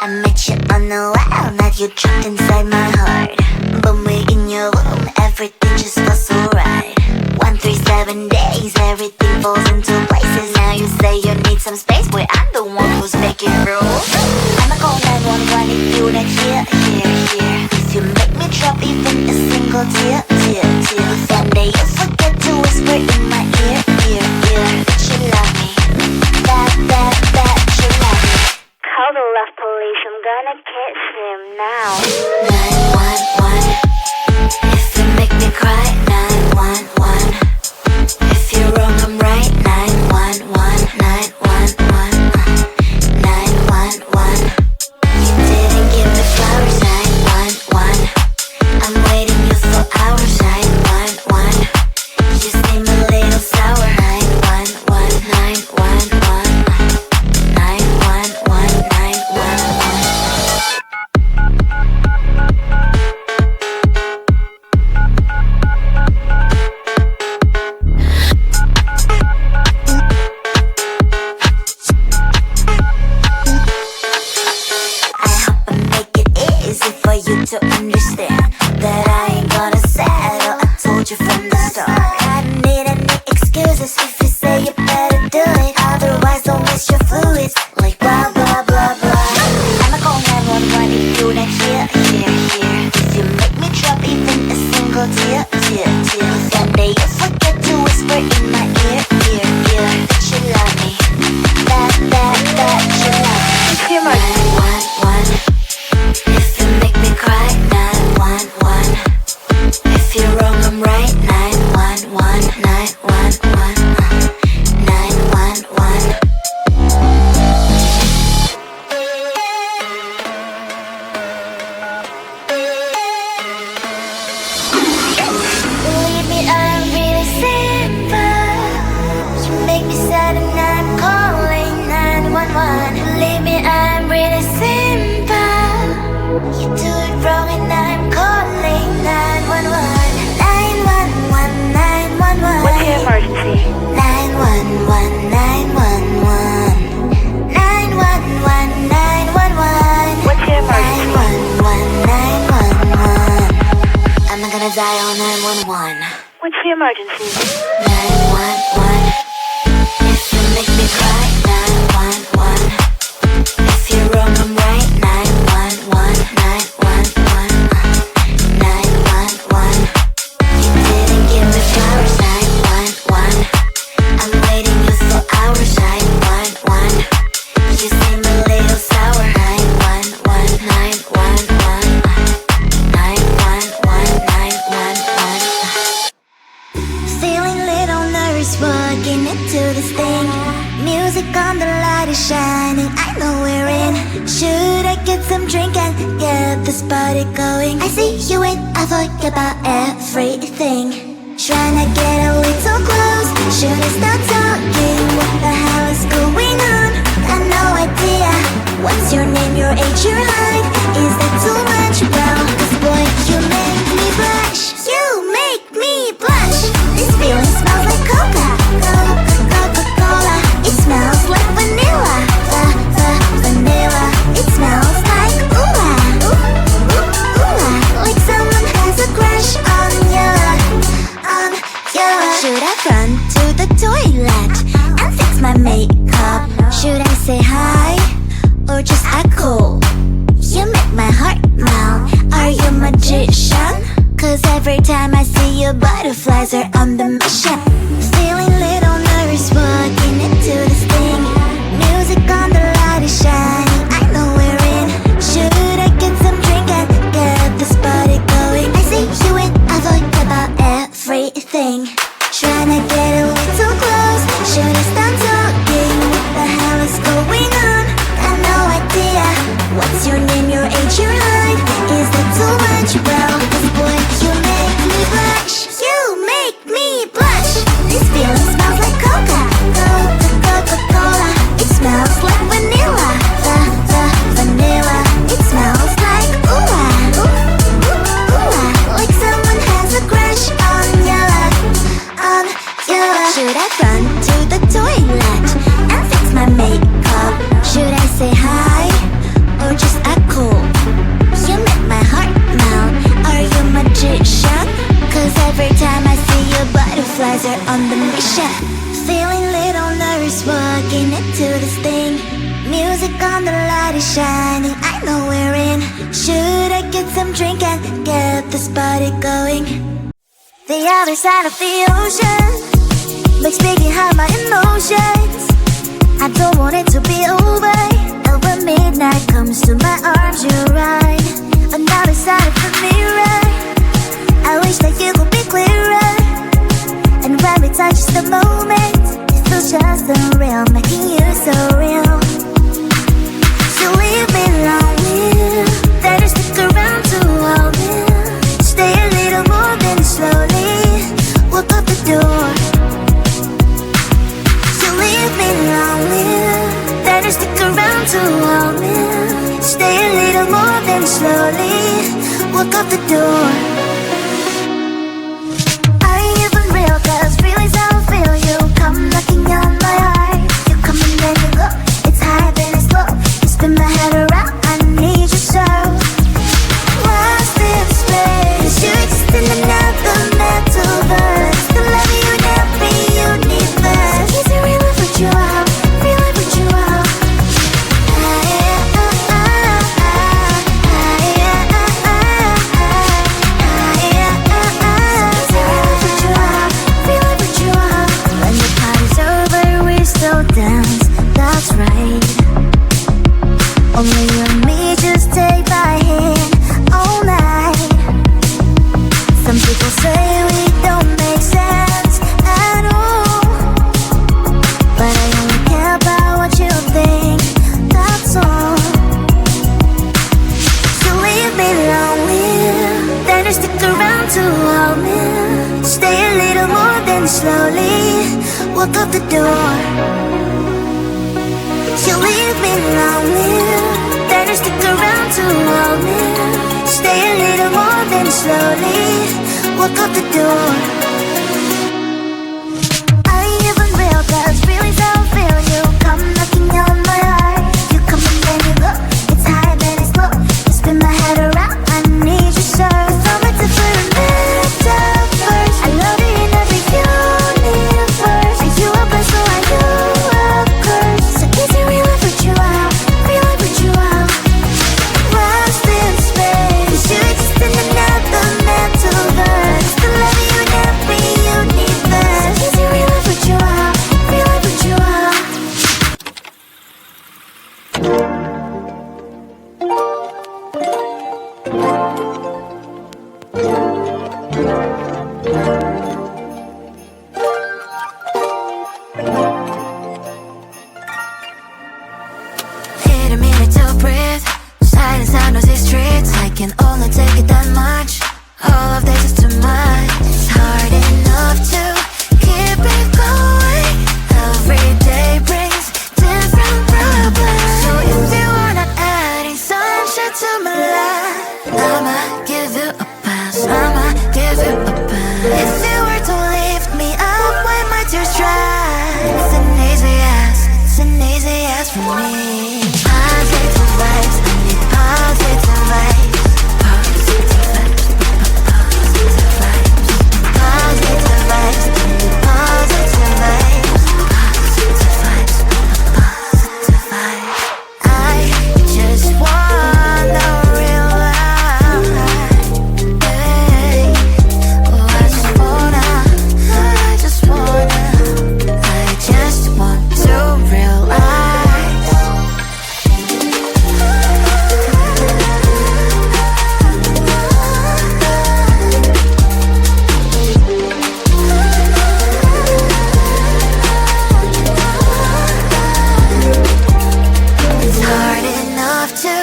I met you on the wild, now you trapped inside my heart. When we're in your room, everything just feels so right. 137 days, everything falls into places. Now you say you need some space, boy, I'm the one who's making rules. I'ma call 911 if you not here. If you make me drop even a single tear. Someday you forget to whisper in my ear. That you love me, that you love me. Call the love police, I'm gonna catch him now. 911, if you make me cry. 911, if you're wrong I'm right. 911, 911, 911, you didn't give me flowers. 911, I'm waiting you for hours. 911, you seem a little sour. 911, 911, 911, 911. For you to understand that I ain't gonna settle. I told you from the start. I don't need any excuses if you say you better do it. Otherwise don't waste your fluids like blah blah blah blah. I'ma call 911 if you not here. If you make me drop even a single tear. Someday you forget to whisper in my ear. That you love me, that you love me. 911, if you make me cry. 911, if you're wrong I'm right. 911, 911, 911. Believe me, I'm really simple. You make me sad and I'm calling 911. Believe me, I'm really simple. You do it wrong and I'm calling 911. 911, 911. What's your emergency? 911, 911. 911, 911. What's your emergency? 911, 911. I'm not gonna die on 911. What's your emergency? 911, if you make me cry. 911, if you're wrong I'm right. 911, 911, 911, you didn't give me flowers. 911, I'm waiting you for hours. 911, you seem a little sour. 911, 911, 911, 911. Feeling little nervous walking into this thing. Music on, the light is shining, I know we're in. Should I get some drink and get this party going? I see you and I forget about everything. Tryna get a little close. Should I start talking? What the hell is going on? Got no idea. What's your name, your age, your height? Is that too much? Well, 'cause boy, you make me blush. You make me blush. This feeling smells like Coca-Cola. It smells like vanilla. Vanilla. It smells like like someone has a crush on you. Should I run to the toilet and fix my makeup? Should I say hi or just act cool? You make my heart melt. Are you a magician? 'Cause every time I see you, butterflies are on the mission. Feeling little nervous walking into this thing. Music on, the light is shining, I know we're in. Should I get some drink and get this party going? I see you and I forget about everything. Tryna get a little close. Should I start talking? What the hell is going on? Got no idea. What's your name, your age, your height? Is that too much? Well, 'cause boy, you make me blush. You make me blush. This feeling smells like Coca-Cola. It smells like vanilla. Vanilla. It smells like like someone has a crush on you. Should I run to the toilet and fix my makeup? Should I say hi or just flies are on the mission. Feeling little nervous walking into this thing. Music on, the light is shining, I know we're in. Should I get some drink and get this party going? The other side of the ocean makes me get high my emotions. I don't want it to be over. Over midnight comes to my arms, you're right. Another side of the mirror, I wish that you could be clearer. And when we touch the moment, it feels just unreal, making you so real. So leave me lonely, better stick around to hold me. Stay a little more than slowly walk out the door. So leave me lonely, better stick around to hold me. Stay a little more than slowly walk out the door. Are you even real? Cause feelings I will feel you come knocking on my heart. You come and then you go, it's high then it's low. You spin my head around, I need you so. Lost in space, you exist in another metaverse. The love you never universe. So is it real if what you are? Real if what you are? Dance, that's right. Only you and me, just take my hand all night. Some people say we don't make sense at all, but I only care about what you think, that's all. So leave me lonely, then just stick around to hold me. Stay a little more than slowly walk out the door. You leave me lonely, then you stick around to hold me. Stay a little more than slowly walk out the door. Are you even real? Cause feelings I will feel you come knocking on my heart. You come and then you go, it's high then it's low. You spin my head around, I need you so. From a different metaverse, I love you in every universe. Are you a blessing or are you a curse? So is it real if what you are? Real if what you are? Lost in space, you exist in another metaverse. The love you never universe. So is it real if what you are? Real if what you are? Need a minute to breathe. Silence out noisy streets. I can only take it that much. All of this is too much. It's hard enough to keep it going. Every day brings different problems. So if you are not adding sunshine to my life, I'ma give you a pass. I'ma give you a pass. If you were to lift me up when my tears dry, it's an easy ass. It's an easy ass for me. Positive vibes, I need positive vibes. Positive vibes, positive vibes. Positive vibes, I need positive vibes. Positive vibes, positive vibes. I just wanna real life. Hey, oh, I just wanna to realize. It's hard enough to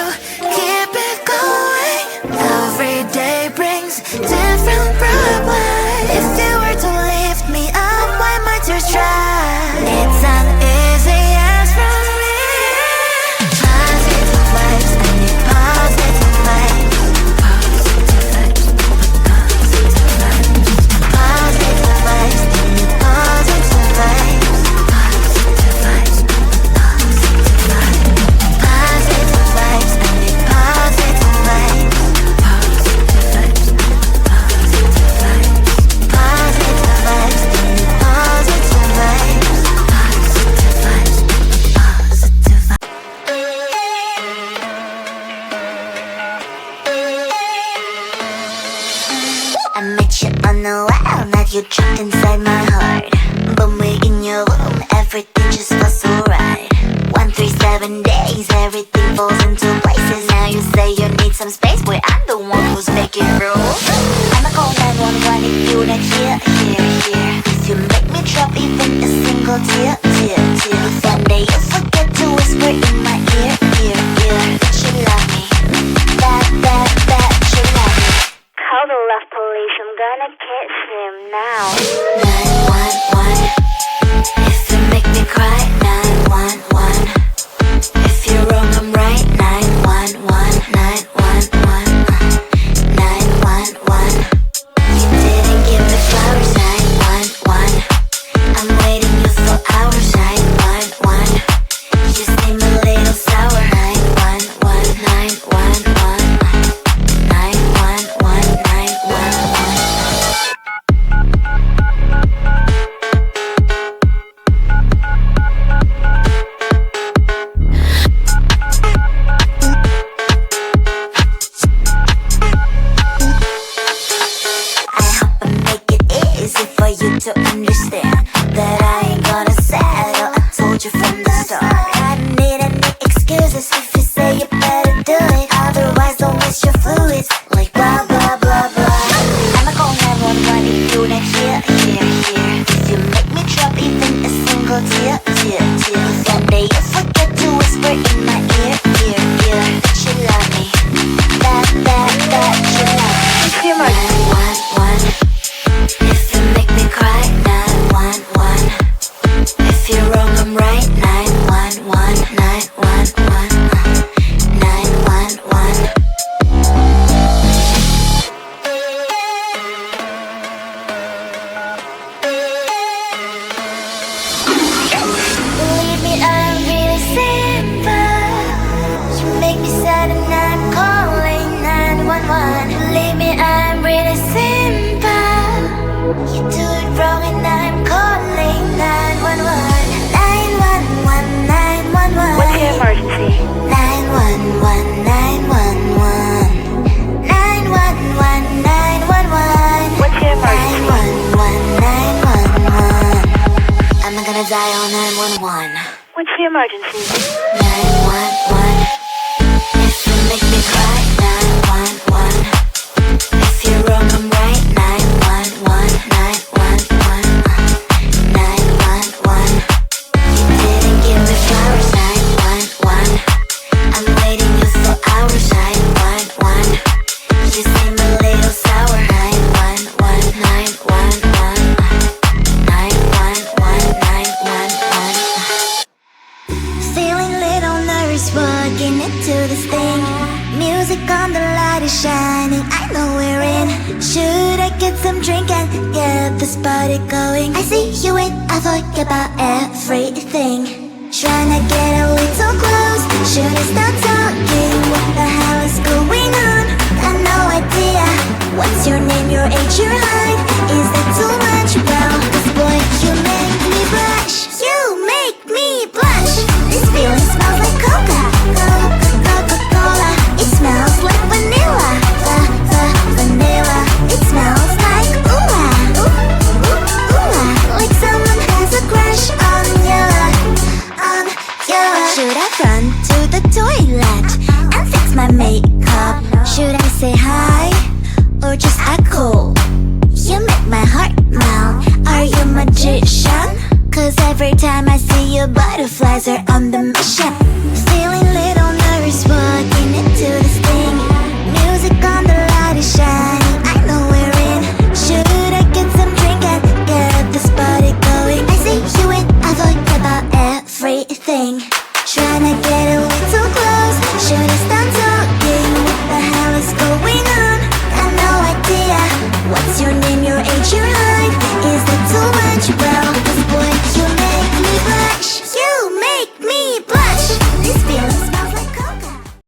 keep it going. Every day brings different problems. If you were to lift me up when my tears dry, it's an easy as from me. Positive vibes, I need positive vibes. Positive vibes, positive vibes. Positive vibes, I need positive vibes. Positive vibes, positive vibes. Positive vibes, I need positive vibes. Positive vibes, positive vibes. Positive vibes, I need drop even a single tear. If one day you forget to whisper in my ear, that you love me, that you love me. Call the love police, I'm gonna catch him now. 911. If you make me cry, 911. If you're wrong, I'm right, 911, 911, 911. You didn't give me flowers, 911. I'm waiting you for hours, 911. You seem a little sour, 911, 911, 911, 911. For you to understand that I ain't gonna settle. I told you from the start. I don't need any excuses if you say you better do it. Otherwise, don't waste your fluids like blah blah blah blah. I'ma call 911 if you not here. If you make me drop even a single tear. If one day you forget to whisper in my ear, that you love me, that you love me. 911. If you make me cry, 911. If you're wrong, I'm right, 911, 911, 911. Believe me, I'm really simple. You make me sad and I'm calling 911. Believe me, I'm really simple. You do it wrong and I'm calling 911. 911, 911. What's your emergency? 911, 911. 911, 911. What's your emergency? 911, 911. I'm not gonna die on 911. What's your emergency? 911. If you make me cry, 911. If you're wrong, I'm right, 911, 911, 911. You didn't give me flowers, 911. I'm waiting you for hours, 911. You seem a little sour, 911, 911, 911, 911. Feeling little nervous walking into this thing. Music on, the light is shining, I know we're in. Should I get some drink and get this party going? I see you and I forget about everything. Trying to get a little close. Should I start talking? What the hell is going on? Got no idea. What's your name, your age, your height? Is that too much? Well, this boy, you make me blush. You make me blush. This feeling smells like Coca-Cola. It smells like vanilla. Vanilla. It smells like like someone has a crush on you. Should I run to the toilet and fix my makeup? Should I say hi or just act cool? You make my heart melt. Are you a magician? 'Cause every time I see you, butterflies are